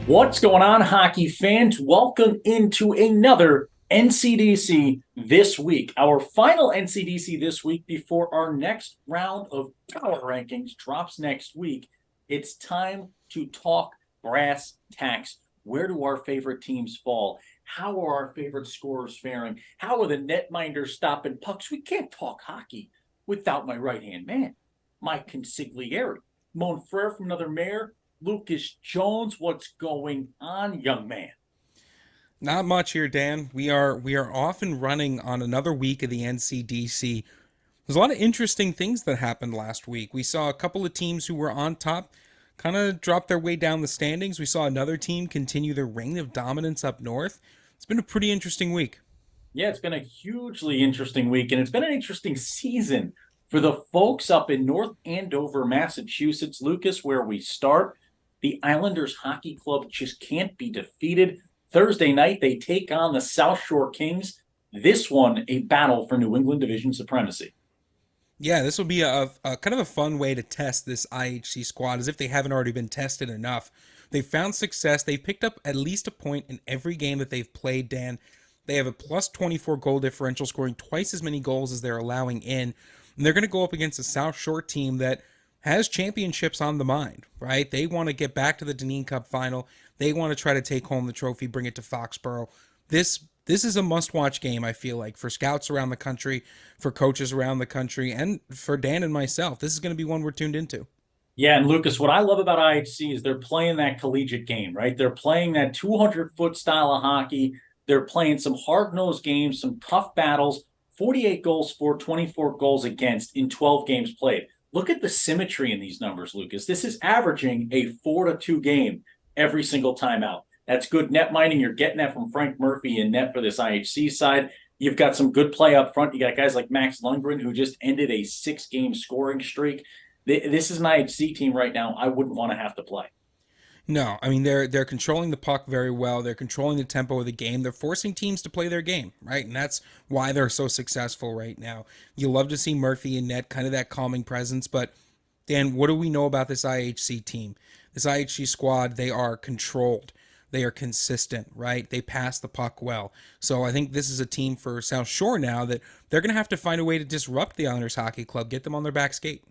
What's going on, hockey fans? Welcome into another NCDC this week. Our final NCDC this week before our next round of power rankings drops next week. It's time to talk brass tacks. Where do our favorite teams fall? How are our favorite scorers faring? How are the netminders stopping pucks? We can't talk hockey without my right-hand man, my consigliere, Mon Frere from another mayor, Lucas Jones. What's going on, young man? Not much here, Dan. We are off and running on another week of the NCDC. There's a lot of interesting things that happened last week. We saw a couple of teams who were on top kind of drop their way down the standings. We saw another team continue their reign of dominance up north. It's been a pretty interesting week. Yeah, it's been a hugely interesting week, and it's been an interesting season for the folks up in North Andover, Massachusetts. Lucas, where we start, the Islanders Hockey Club just can't be defeated. Thursday night, they take on the South Shore Kings. This one, a battle for New England Division supremacy. Yeah, this will be a kind of a fun way to test this IHC squad as if they haven't already been tested enough. They've found success. They've picked up at least a point in every game that they've played, Dan. They have a plus 24 goal differential, scoring twice as many goals as they're allowing in. And they're going to go up against a South Shore team that has championships on the mind, right? They want to get back to the Deneen Cup final. They want to try to take home the trophy, bring it to Foxborough. This is a must-watch game, I feel like, for scouts around the country, for coaches around the country, and for Dan and myself. This is going to be one we're tuned into. Yeah, and Lucas, what I love about IHC is they're playing that collegiate game, right? They're playing that 200-foot style of hockey. They're playing some hard-nosed games, some tough battles, 48 goals for, 24 goals against in 12 games played. Look at the symmetry in these numbers, Lucas. This is averaging a 4-2 game every single time out. That's good net minding. You're getting that from Frank Murphy in net for this IHC side. You've got some good play up front. You got guys like Max Lundgren, who just ended a 6-game scoring streak. This is an IHC team right now I wouldn't want to have to play. No, I mean they're controlling the puck very well. They're controlling the tempo of the game. They're forcing teams to play their game, right? And that's why they're so successful right now. You love to see Murphy in net, kind of that calming presence. But Dan, what do we know about this IHC team? This IHC squad, they are controlled. They are consistent, right? They pass the puck well. So I think this is a team for South Shore now that they're going to have to find a way to disrupt the Islanders Hockey Club, get them on their back skate.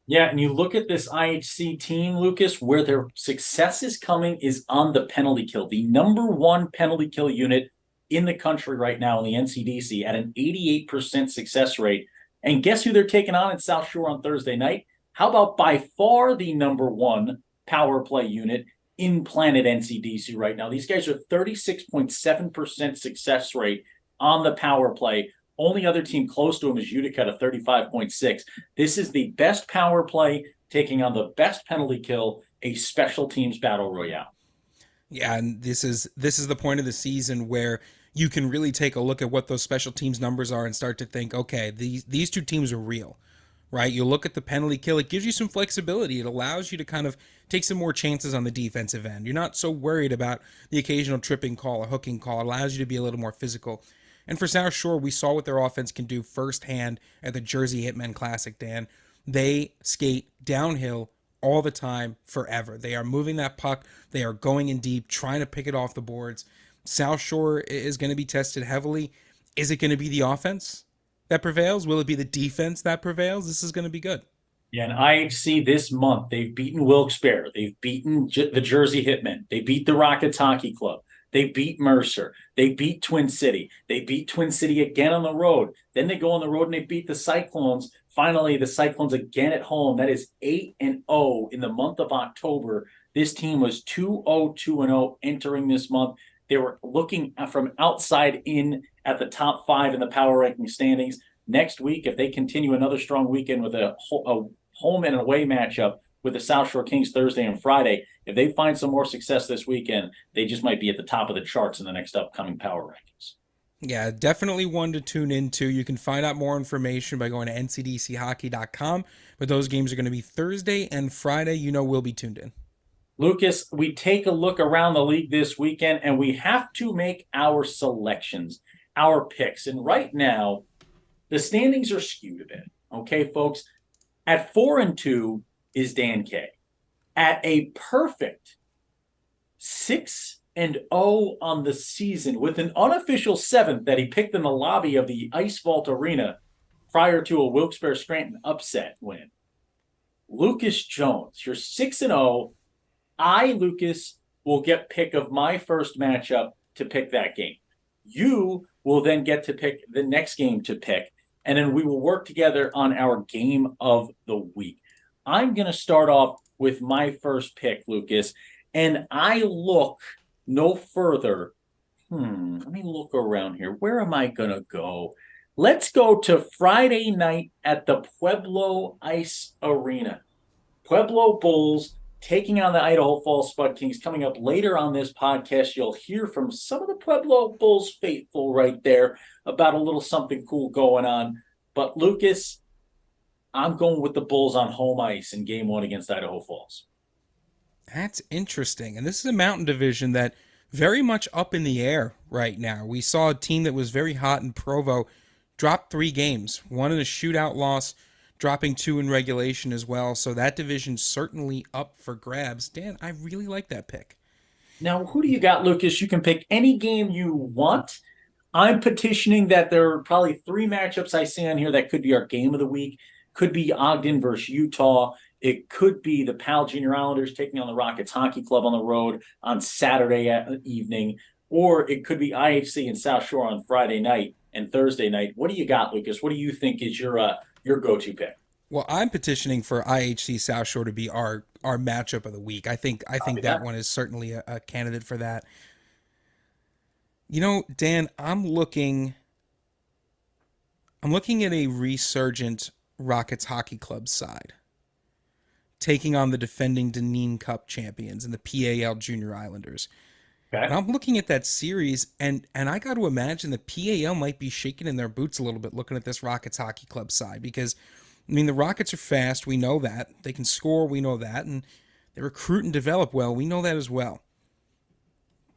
Yeah, and you look at this IHC team, Lucas, where their success is coming is on the penalty kill. The number one penalty kill unit in the country right now in the NCDC at an 88% success rate. And guess who they're taking on in South Shore on Thursday night? How about by far the number one power play unit in Planet NCDC right now? These guys are 36.7% success rate on the power play. Only other team close to him is Utica at a 35.6. This is the best power play taking on the best penalty kill, a special teams battle royale. Yeah, and this is the point of the season where you can really take a look at what those special teams numbers are and start to think, okay, these two teams are real, right? You look at the penalty kill, it gives you some flexibility. It allows you to kind of take some more chances on the defensive end. You're not so worried about the occasional tripping call or hooking call. It allows you to be a little more physical. And for South Shore, we saw what their offense can do firsthand at the Jersey Hitmen Classic, Dan. They skate downhill all the time, forever. They are moving that puck. They are going in deep, trying to pick it off the boards. South Shore is going to be tested heavily. Is it going to be the offense that prevails? Will it be the defense that prevails? This is going to be good. Yeah, and IHC this month, they've beaten Wilkes-Barre. They've beaten the Jersey Hitmen. They beat the Rockets Hockey Club. They beat Mercer. They beat Twin City. They beat Twin City again on the road. Then they go on the road and they beat the Cyclones. Finally, the Cyclones again at home. That is 8-0 in the month of October. This team was 2-0 entering this month. They were looking from outside in at the top five in the power ranking standings. Next week, if they continue another strong weekend with a home and away matchup with the South Shore Kings Thursday and Friday, if they find some more success this weekend, they just might be at the top of the charts in the next upcoming power rankings. Yeah, definitely one to tune into. You can find out more information by going to ncdchockey.com. But those games are going to be Thursday and Friday. You know we'll be tuned in. Lucas, we take a look around the league this weekend, and we have to make our selections, our picks. And right now, the standings are skewed a bit. Okay, folks? At 4-2 is Dan K. At a perfect 6-0 on the season with an unofficial seventh that he picked in the lobby of the Ice Vault Arena prior to a Wilkes-Barre Scranton upset win. Lucas Jones, you're 6-0. Lucas, will get pick of my first matchup to pick that game. You will then get to pick the next game to pick, and then we will work together on our game of the week. I'm going to start off with my first pick, Lucas, and I look no further. Let me look around here. Where am I going to go? Let's go to Friday night at the Pueblo Ice Arena. Pueblo Bulls taking on the Idaho Falls Spud Kings. Coming up later on this podcast, you'll hear from some of the Pueblo Bulls faithful right there about a little something cool going on. But Lucas, I'm going with the Bulls on home ice in game 1 against Idaho Falls. That's interesting. And this is a Mountain Division that very much up in the air right now. We saw a team that was very hot in Provo drop 3 games, 1 in a shootout loss, dropping 2 in regulation as well. So that division's certainly up for grabs. Dan, I really like that pick. Now, who do you got, Lucas? You can pick any game you want. I'm petitioning that there are probably 3 matchups I see on here that could be our game of the week. Could be Ogden versus Utah. It could be the Pal Junior Islanders taking on the Rockets Hockey Club on the road on Saturday evening. Or it could be IHC and South Shore on Friday night and Thursday night. What do you got, Lucas? What do you think is your go-to pick? Well, I'm petitioning for IHC South Shore to be our matchup of the week. I think that one is certainly a candidate for that. You know, Dan, I'm looking at a resurgent Rockets Hockey Club side taking on the defending Deneen Cup champions and the PAL Junior Islanders. Okay. And I'm looking at that series, and I got to imagine the PAL might be shaking in their boots a little bit looking at this Rockets Hockey Club side because, I mean, the Rockets are fast. We know that. They can score. We know that. And they recruit and develop well. We know that as well.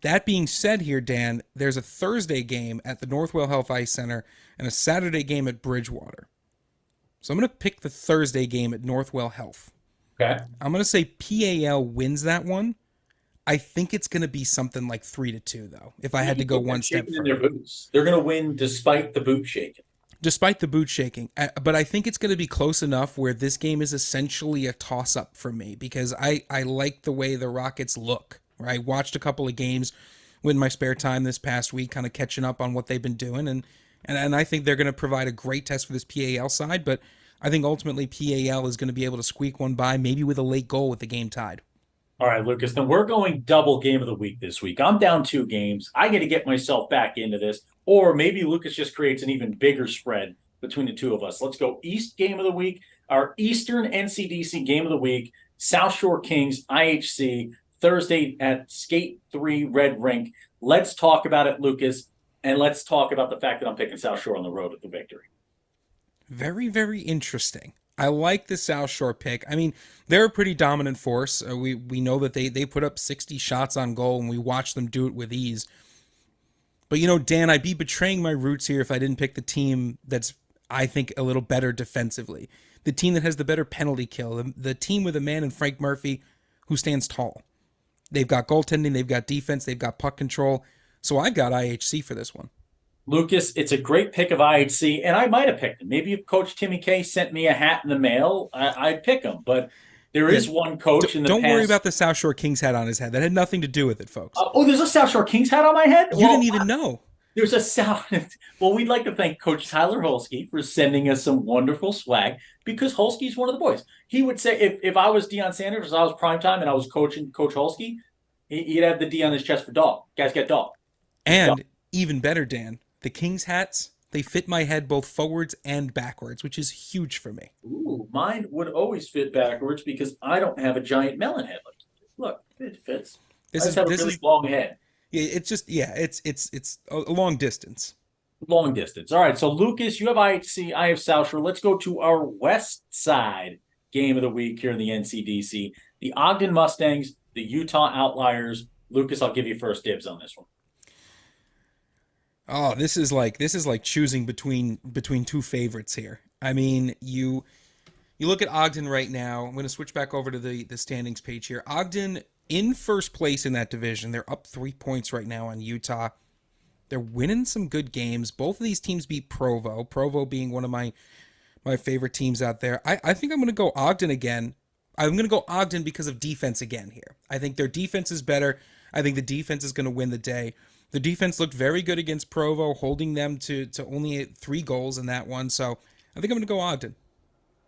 That being said here, Dan, there's a Thursday game at the Northwell Health Ice Center and a Saturday game at Bridgewater. So I'm going to pick the Thursday game at Northwell Health. Okay. I'm going to say PAL wins that one. I think it's going to be something like 3-2, though, if I had to go one step further. They're going to win despite the boot shaking. Despite the boot shaking. But I think it's going to be close enough where this game is essentially a toss-up for me because I like the way the Rockets look. Right? I watched a couple of games in my spare time this past week, kind of catching up on what they've been doing. And I think they're going to provide a great test for this PAL side, but I think ultimately PAL is going to be able to squeak one by, maybe with a late goal with the game tied. All right, Lucas, then we're going double game of the week this week. I'm down 2 games. I got to get myself back into this. Or maybe Lucas just creates an even bigger spread between the two of us. Let's go East game of the week, our Eastern NCDC game of the week, South Shore Kings, IHC, Thursday at Skate 3 Red Rink. Let's talk about it, Lucas, and let's talk about the fact that I'm picking South Shore on the road with the victory. Very, very interesting. I like the South Shore pick. I mean, they're a pretty dominant force. We know that they put up 60 shots on goal, and we watch them do it with ease. But, you know, Dan, I'd be betraying my roots here if I didn't pick the team that's, I think, a little better defensively. The team that has the better penalty kill. The team with a man in Frank Murphy who stands tall. They've got goaltending, they've got defense, they've got puck control. So I've got IHC for this one. Lucas, it's a great pick of IHC, and I might have picked him. Maybe if Coach Timmy K sent me a hat in the mail, I'd pick him. But there is one coach in the past. Don't worry about the South Shore Kings hat on his head. That had nothing to do with it, folks. There's a South Shore Kings hat on my head? You didn't even know. There's a South. Well, we'd like to thank Coach Tyler Holsky for sending us some wonderful swag because Holsky's one of the boys. He would say if I was Deion Sanders, I was primetime, and I was coaching Coach Holsky, he'd have the D on his chest for dog. Guys get dog. And even better, Dan, the Kings hats, they fit my head both forwards and backwards, which is huge for me. Ooh, mine would always fit backwards because I don't have a giant melon head like you. Look, it fits. I just have a really long head. It's a long distance. Long distance. All right, so Lucas, you have IHC, I have South Shore. Let's go to our West Side game of the week here in the NCDC. The Ogden Mustangs, the Utah Outliers. Lucas, I'll give you first dibs on this one. Oh, this is like choosing between 2 favorites here. I mean, you look at Ogden right now. I'm going to switch back over to the standings page here. Ogden in first place in that division. They're up 3 points right now on Utah. They're winning some good games. Both of these teams beat Provo. Provo being one of my favorite teams out there. I think I'm going to go Ogden again. I'm going to go Ogden because of defense again here. I think their defense is better. I think the defense is going to win the day. The defense looked very good against Provo, holding them to only 3 goals in that one. So I think I'm going to go Ogden.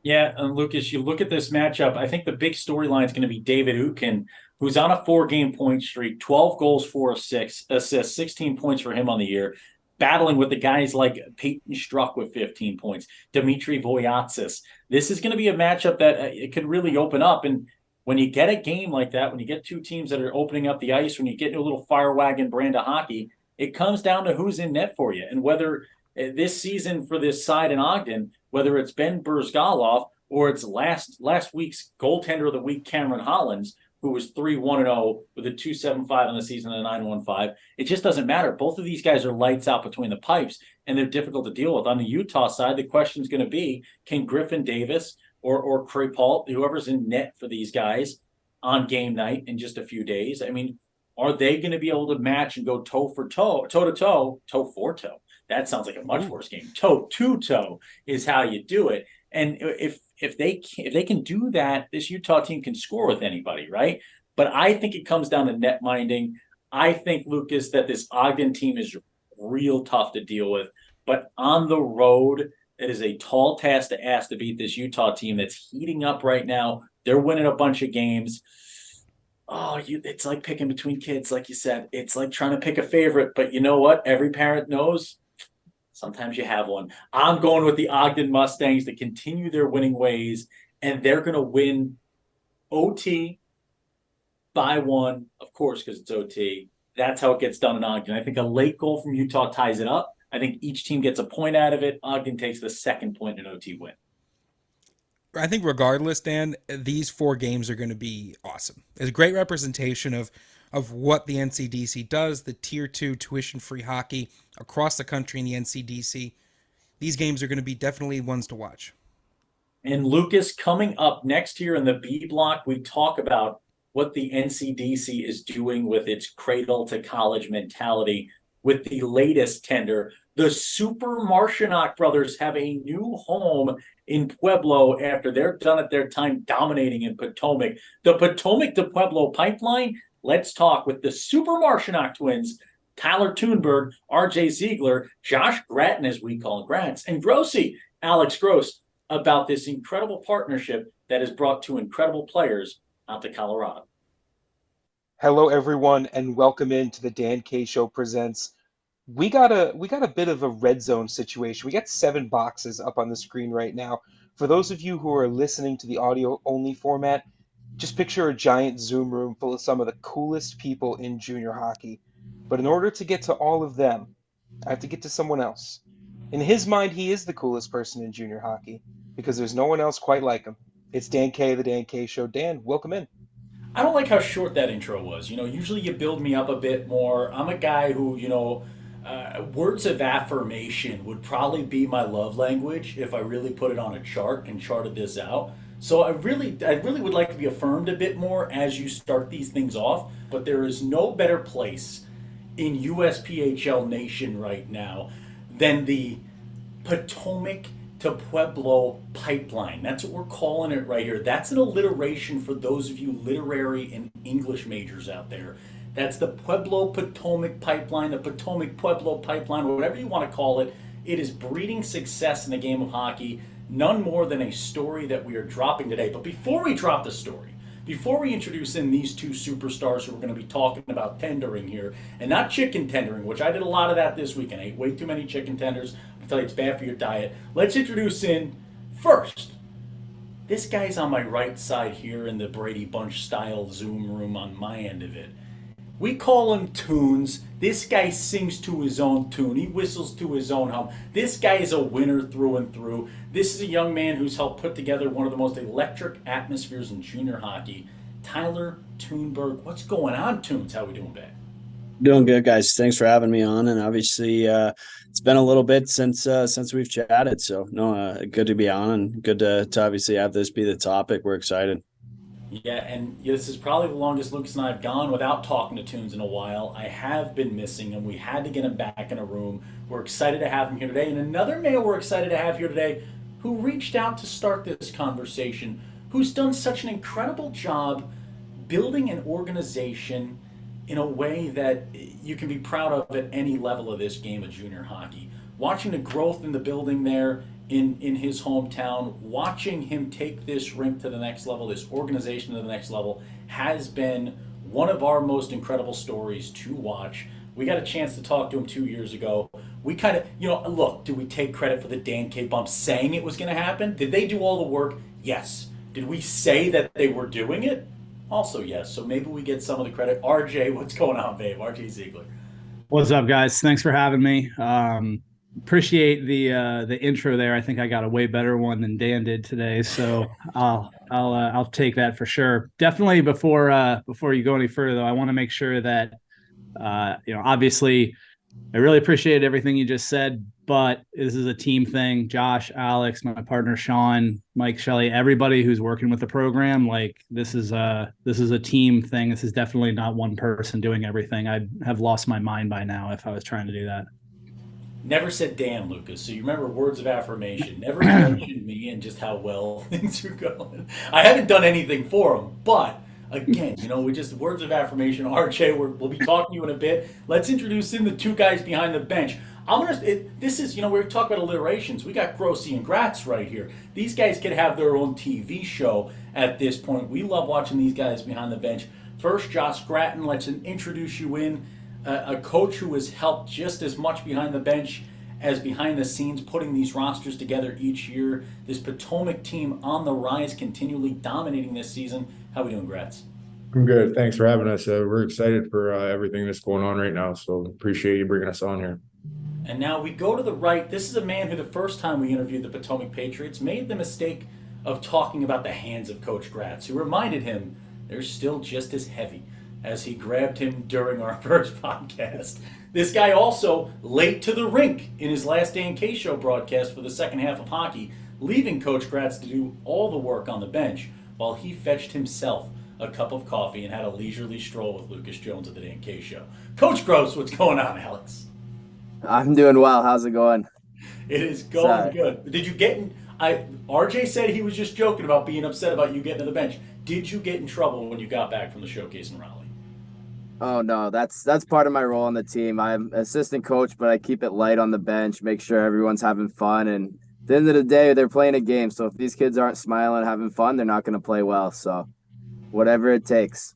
Yeah, and Lucas, you look at this matchup. I think the big storyline is going to be David Ukin, who's on a 4-game point streak, 12 goals, 4 assists, 16 points for him on the year, battling with the guys like Peyton Struck with 15 points, Dmitry Voyatsis. This is going to be a matchup that it could really open up. And when you get a game like that, when you get two teams that are opening up the ice, when you get into a little fire wagon brand of hockey, it comes down to who's in net for you. And whether this season for this side in Ogden, whether it's Ben Burzgalov or it's last week's goaltender of the week, Cameron Hollins, who was 3-1-0 with a 2.75 on the season and a 9.15. It just doesn't matter. Both of these guys are lights out between the pipes, and they're difficult to deal with. On the Utah side, the question is going to be, can Griffin Davis or Crepalt, whoever's in net for these guys on game night in just a few days, I mean, are they going to be able to match and go toe for toe, toe to toe, toe for toe? That sounds like a much worse game. Toe to toe is how you do it. And if they can do that, this Utah team can score with anybody, right? But I think it comes down to net minding. I think, Lucas, that this Ogden team is real tough to deal with. But on the road, it is a tall task to ask to beat this Utah team that's heating up right now. They're winning a bunch of games. Oh, it's like picking between kids, like you said. It's like trying to pick a favorite. But you know what? Every parent knows sometimes you have one. I'm going with the Ogden Mustangs to continue their winning ways, and they're going to win OT by 1, of course, because it's OT. That's how it gets done in Ogden. I think a late goal from Utah ties it up. I think each team gets a point out of it. Ogden takes the second point in OT win. I think regardless, Dan, these 4 games are going to be awesome. It's a great representation of what the NCDC does, the Tier 2 tuition-free hockey across the country in the NCDC. These games are going to be definitely ones to watch. And Lucas, coming up next year in the B block, we talk about what the NCDC is doing with its cradle to college mentality with the latest tender. The Super Martianock brothers have a new home in Pueblo after they're done at their time dominating in Potomac. The Potomac to Pueblo pipeline. Let's talk with the Super Martianock twins, Tyler Thunberg, RJ Ziegler, Josh Gratton, as we call him, Gratz, and Grossi, Alex Gross, about this incredible partnership that has brought 2 incredible players out to Colorado. Hello, everyone, and welcome into the Dan K Show presents. We got a bit of a red zone situation. We got 7 boxes up on the screen right now. For those of you who are listening to the audio only format, just picture a giant Zoom room full of some of the coolest people in junior hockey. But in order to get to all of them, I have to get to someone else. In his mind, he is the coolest person in junior hockey because there's no one else quite like him. It's Dan K, the Dan K Show. Dan, welcome in. I don't like how short that intro was. Usually you build me up a bit more. I'm a guy who, words of affirmation would probably be my love language if I really put it on a chart and charted this out. So I really would like to be affirmed a bit more as you start these things off. But there is no better place in USPHL Nation right now than the Potomac to Pueblo pipeline. That's what we're calling it right here. That's an alliteration for those of you literary and English majors out there. That's the Pueblo Potomac pipeline, the Potomac Pueblo pipeline, whatever you want to call it. It is breeding success in the game of hockey, none more than a story that we are dropping today. But before we drop the story, before we introduce in these 2 superstars who we're going to be talking about tendering here, and not chicken tendering, which I did a lot of that this week and ate way too many chicken tenders. I tell you, it's bad for your diet. Let's introduce in first. This guy's on my right side here in the Brady Bunch style Zoom room on my end of it. We call him Tunes. This guy sings to his own tune. He whistles to his own hum. This guy is a winner through and through. This is a young man who's helped put together one of the most electric atmospheres in junior hockey. Tyler Thunberg. What's going on, Tunes? How we doing, man? Doing good, guys. Thanks for having me on. And obviously, it's been a little bit since we've chatted. So, no, good to be on and good to obviously have this be the topic. We're excited. Yeah, and this is probably the longest Lucas and I have gone without talking to Tunes in a while. I have been missing him. We had to get him back in a room. We're excited to have him here today. And another male we're excited to have here today who reached out to start this conversation, who's done such an incredible job building an organization in a way that you can be proud of at any level of this game of junior hockey. Watching the growth in the building there in his hometown, watching him take this rink to the next level, this organization to the next level, has been one of our most incredible stories to watch. We got a chance to talk to him 2 years ago. We kind of, look, do we take credit for the Dan K bump saying it was going to happen? Did they do all the work? Yes. Did we say that they were doing it? Also, yes. So maybe we get some of the credit. RJ, what's going on, babe? RJ Ziegler. What's up, guys? Thanks for having me. Appreciate the intro there. I think I got a way better one than Dan did today, so I'll take that for sure. Definitely before you go any further, though, I want to make sure that obviously I really appreciate everything you just said, but this is a team thing. Josh, Alex, my partner Sean, Mike, Shelley, everybody who's working with the program, like this is a team thing. This is definitely not one person doing everything. I'd have lost my mind by now if I was trying to do that. Never said Dan, Lucas. So you remember words of affirmation. Never mentioned me and just how well things are going. I haven't done anything for him, but again, we just words of affirmation. RJ, we'll be talking to you in a bit. Let's introduce in the two guys behind the bench. This is, we're talking about alliterations. We got Grossi and Gratz right here. These guys could have their own TV show at this point. We love watching these guys behind the bench. First, Josh Gratton, let's introduce you in. A coach who has helped just as much behind the bench as behind the scenes, putting these rosters together each year. This Potomac team on the rise, continually dominating this season. How we doing, Gratz? I'm good. Thanks for having us. We're excited for everything that's going on right now. So appreciate you bringing us on here. And now we go to the right. This is a man who the first time we interviewed the Potomac Patriots made the mistake of talking about the hands of Coach Gratz, who reminded him they're still just as heavy as he grabbed him during our first podcast. This guy also late to the rink in his last Dan K Show broadcast for the second half of hockey, leaving Coach Gratz to do all the work on the bench while he fetched himself a cup of coffee and had a leisurely stroll with Lucas Jones at the Dan K Show. Coach Gross, what's going on, Alex? I'm doing well. How's it going? It is going good. Did you get in? RJ said he was just joking about being upset about you getting to the bench. Did you get in trouble when you got back from the showcase in Raleigh? Oh no, that's part of my role on the team. I'm assistant coach, but I keep it light on the bench, make sure everyone's having fun. And at the end of the day, they're playing a game. So if these kids aren't smiling and having fun, they're not going to play well. So whatever it takes.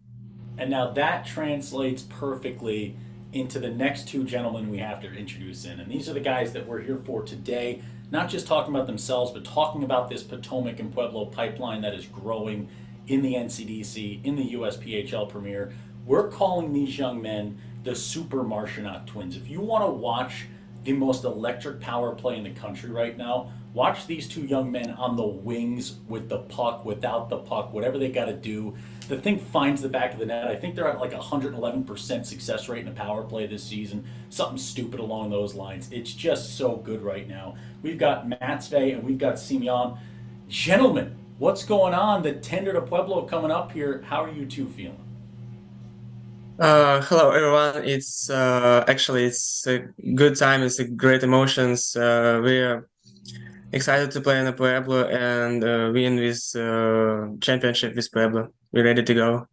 And now that translates perfectly into the next two gentlemen we have to introduce in. And these are the guys that we're here for today, not just talking about themselves, but talking about this Potomac and Pueblo pipeline that is growing in the NCDC, in the USPHL Premier. We're calling these young men the Super Marchionok twins. If you want to watch the most electric power play in the country right now, watch these two young men on the wings with the puck, without the puck, whatever they got to do. The thing finds the back of the net. I think they're at like 111% success rate in a power play this season. Something stupid along those lines. It's just so good right now. We've got Matsve and we've got Simeon. Gentlemen, what's going on? The tender to Pueblo coming up here. How are you two feeling? Hello everyone. It's actually it's a good time. It's a great emotions. We're excited to play in the Pueblo and win this championship with Pueblo. We're ready to go.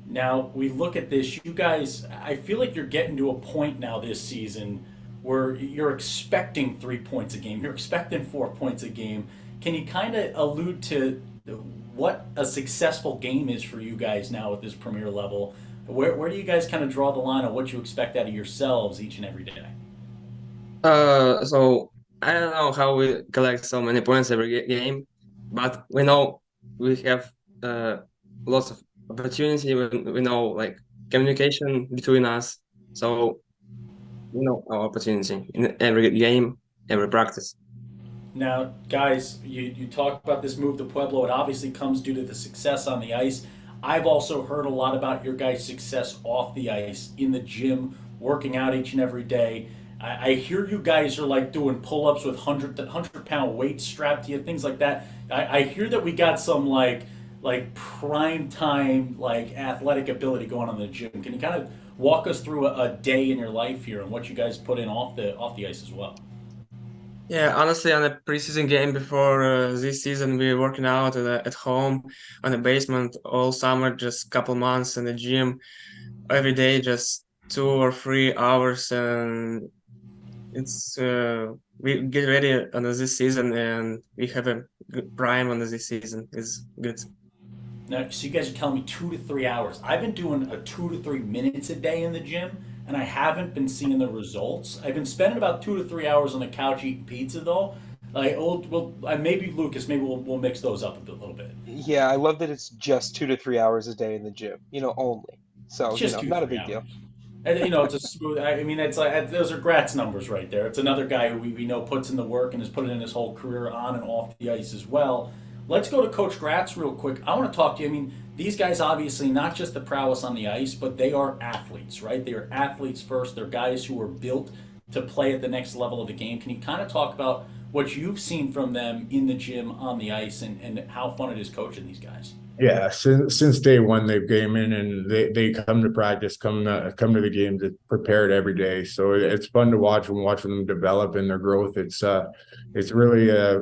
Now we look at this. You guys, I feel like you're getting to a point now this season where you're expecting 3 points a game. You're expecting 4 points a game. Can you kind of allude to what a successful game is for you guys now at this premier level? Where do you guys kind of draw the line on what you expect out of yourselves each and every day? So I don't know how we collect so many points every game, but we know we have lots of opportunity. We know like communication between us, so we know our opportunity in every game, every practice. Now, guys, you talk about this move to Pueblo. It obviously comes due to the success on the ice. I've also heard a lot about your guys' success off the ice, in the gym, working out each and every day. I hear you guys are like doing pull-ups with 100-pound weights strapped to you, things like that. I hear that we got some like like prime time, like athletic ability going on in the gym. Can you kind of walk us through a day in your life here and what you guys put in off the ice as well? Yeah, honestly, on the preseason game before this season, we were working out at home on the basement all summer, just couple months in the gym every day, just 2 or 3 hours, and it's we get ready on this season, and we have a good prime on this season. It's good. Now, so you guys are telling me 2 to 3 hours. I've been doing a 2 to 3 minutes a day in the gym, and I haven't been seeing the results. I've been spending about 2 to 3 hours on the couch eating pizza, though. Like, maybe Lucas, maybe we'll mix those up little bit. Yeah, I love that it's just 2 to 3 hours a day in the gym, only. So, Just two to not a three big hours. deal. And it's a smooth. I mean, it's like those are Gratz numbers right there. It's another guy who we know puts in the work and has put it in his whole career on and off the ice as well. Let's go to Coach Gratz real quick. I want to talk to you. I mean, these guys obviously not just the prowess on the ice, but they are athletes, right? They are athletes first. They're guys who are built to play at the next level of the game. Can you kind of talk about what you've seen from them in the gym on the ice and how fun it is coaching these guys? Yeah, since day one they've came in and they come to practice, come to the games, prepared every day. So it's fun to watching them develop and their growth. It's really a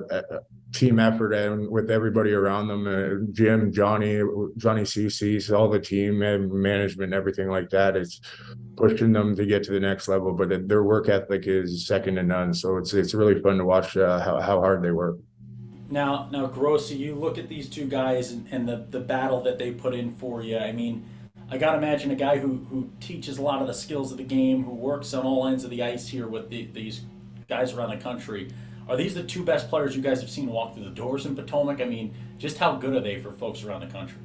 team effort and with everybody around them, Jim, Johnny CC's, all the team and management, everything like that. It's pushing them to get to the next level, but their work ethic is second to none. So it's really fun to watch how hard they work. Now, Grossi, you look at these two guys and the battle that they put in for you. I mean, I gotta imagine a guy who teaches a lot of the skills of the game, who works on all ends of the ice here with these guys around the country. Are these the two best players you guys have seen walk through the doors in Potomac? I mean, just how good are they for folks around the country?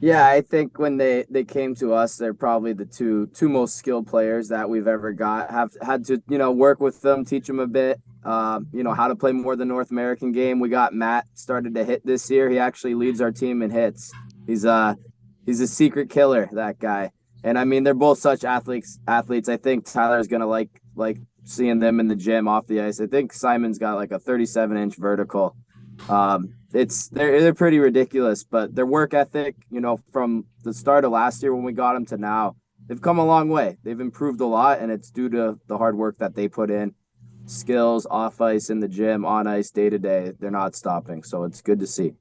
Yeah, I think when they came to us, they're probably the two most skilled players that we've ever got. Have had to work with them, teach them a bit, how to play more the North American game. We got Matt started to hit this year. He actually leads our team in hits. He's a secret killer, that guy. And I mean, they're both such athletes. I think Tyler's gonna like seeing them in the gym off the ice. I think Simon's got like a 37-inch vertical. They're pretty ridiculous, but their work ethic, from the start of last year when we got them to now, they've come a long way. They've improved a lot, and it's due to the hard work that they put in, skills off ice, in the gym, on ice, day to day. They're not stopping, so it's good to see.